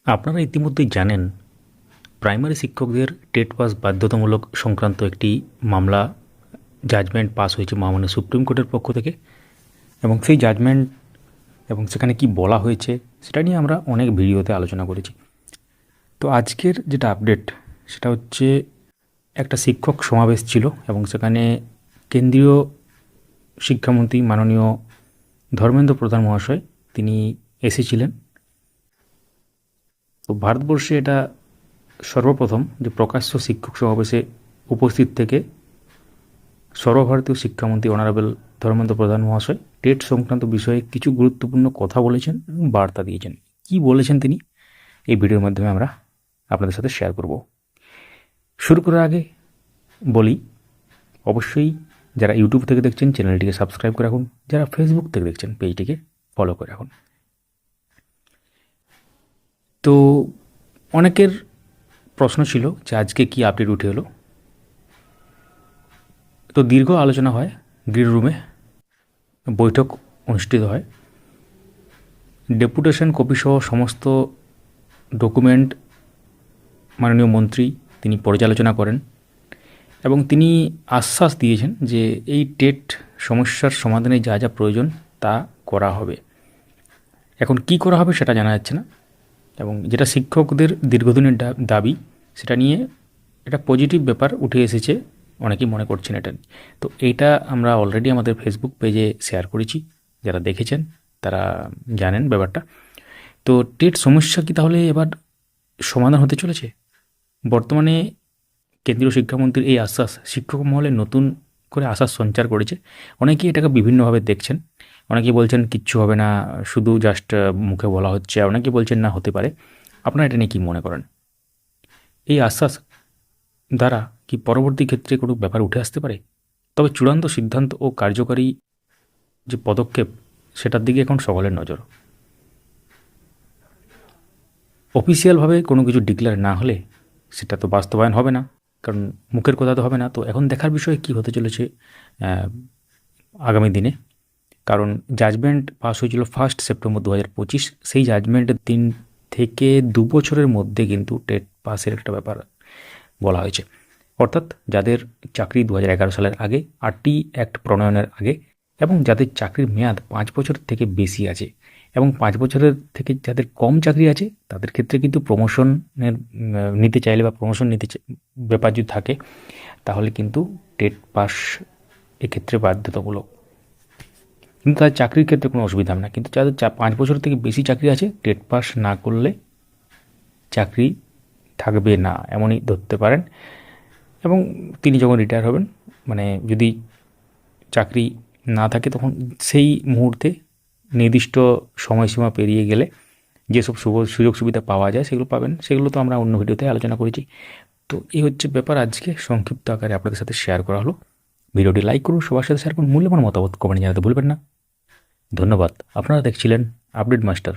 আপনারা ইতিমধ্যেই জানেন প্রাইমারি শিক্ষকদের টেট পাস বাধ্যতামূলক সংক্রান্ত একটি মামলা জাজমেন্ট পাস হয়েছে মহামান্য সুপ্রিম কোর্টের পক্ষ থেকে। এবং সেই জাজমেন্ট এবং সেখানে কি বলা হয়েছে সেটা নিয়ে আমরা অনেক ভিডিওতে আলোচনা করেছি। তো আজকের যেটা আপডেট সেটা হচ্ছে একটা শিক্ষক সমাবেশ ছিল এবং সেখানে কেন্দ্রীয় শিক্ষামন্ত্রী মাননীয় ধর্মেন্দ্র প্রধান মহাশয় তিনি এসেছিলেন। তো ভারতবর্ষে এটা সর্বপ্রথম যে প্রকাশ্য শিক্ষক সমাবেশে উপস্থিত থেকে সর্বভারতীয় শিক্ষামন্ত্রী অনারেবল ধর্মেন্দ্র প্রধান মহাশয় টেট সংক্রান্ত বিষয়ে কিছু গুরুত্বপূর্ণ কথা বলেছেন এবং বার্তা দিয়েছেন। কি বলেছেন তিনি এই ভিডিওর মাধ্যমে আমরা আপনাদের সাথে শেয়ার করব। শুরু করার আগে বলি, অবশ্যই যারা ইউটিউব থেকে দেখছেন চ্যানেলটিকে সাবস্ক্রাইব করে রাখুন, যারা ফেসবুক থেকে দেখছেন পেজটিকে ফলো করে রাখুন। তো অনেকের প্রশ্ন ছিল যে আজকে কি আপডেট উঠে এলো। তো দীর্ঘ আলোচনা হয়, গ্রিন রুমে বৈঠক অনুষ্ঠিত হয়, ডেপুটেশন কপিসহ সমস্ত ডকুমেন্ট মাননীয় মন্ত্রী তিনি পর্যালোচনা করেন এবং তিনি আশ্বাস দিয়েছেন যে এই টেট সমস্যার সমাধানে যা যা প্রয়োজন তা করা হবে। এখন কি করা হবে সেটা জানা যাচ্ছে না, এবং যেটা শিক্ষকদের দীর্ঘদিনের দাবি সেটা নিয়ে এটা পজিটিভ ব্যাপার উঠে এসেছে, অনেকেই মনে করছেন এটা। তো এইটা আমরা অলরেডি আমাদের ফেসবুক পেজে শেয়ার করেছি, যারা দেখেছেন তারা জানেন ব্যাপারটা। তো টেট সমস্যা কি তাহলে এবার সমাধান হতে চলেছে? বর্তমানে কেন্দ্রীয় শিক্ষামন্ত্রীর এই আশ্বাস শিক্ষক মহলে নতুন করে আশার সঞ্চার করেছে। অনেকেই এটাকে বিভিন্নভাবে দেখছেন, অনেকেই বলছেন কিচ্ছু হবে না, শুধু জাস্ট মুখে বলা হচ্ছে, অনেকেই বলছেন না হতে পারে। আপনারা এটা নিয়ে কী মনে করেন? এই আশ্বাস দ্বারা কি পরবর্তী ক্ষেত্রে কোনো ব্যাপার উঠে আসতে পারে? তবে চূড়ান্ত সিদ্ধান্ত ও কার্যকারী যে পদক্ষেপ সেটার দিকে এখন সকলের নজর। অফিসিয়ালভাবে কোনো কিছু ডিক্লেয়ার না হলে সেটা তো বাস্তবায়ন হবে না, কারণ মুখের কথা তো হবে না। তো এখন দেখার বিষয় কি হতে চলেছে আগামী দিনে, কারণ জাজমেন্ট পাস হয়েছিল 1 সেপ্টেম্বর 2025। সেই জাজমেন্টের দিন থেকে 2 বছরের মধ্যে কিন্তু টেট পাসের একটা ব্যাপার বলা হয়েছে। অর্থাৎ যাদের চাকরি 2011 সালের আগে, আরটি অ্যাক্ট প্রণয়নের আগে, এবং যাদের চাকরির মেয়াদ 5 বছর থেকে বেশি আছে, এবং 5 বছরের থেকে যাদের কম চাকরি আছে তাদের ক্ষেত্রে কিন্তু প্রমোশনের নিতে চাইলে বা প্রমোশন নিতে ব্যাপার যদি থাকে তাহলে কিন্তু টেট পাস এক্ষেত্রে বাধ্যতামূলক। কিন্তু তাদের চাকরির ক্ষেত্রে কোনো অসুবিধা হবে না। কিন্তু যাদের 5 বছর থেকে বেশি চাকরি আছে টেট পাস না করলে চাকরি থাকবে না, এমনই ধরতে পারেন। এবং তিনি যখন রিটায়ার হবেন, মানে যদি চাকরি না থাকে তখন সেই মুহূর্তে নির্দিষ্ট সময়সীমা পেরিয়ে গেলে যেসব সুযোগ সুবিধা পাওয়া যায় সেগুলো পাবেন। সেগুলো তো আমরা অন্য ভিডিওতে আলোচনা করেছি। তো এই হচ্ছে ব্যাপার, আজকে সংক্ষিপ্ত আকারে আপনাদের সাথে শেয়ার করা হলো। ভিডিওটি লাইক করুন, সবার সাথে শেয়ার করুন, মূল্যবান মতামত কমেন্টে জানাতে ভুলবেন না। ধন্যবাদ। আপনারা দেখছিলেন আপডেট মাস্টার।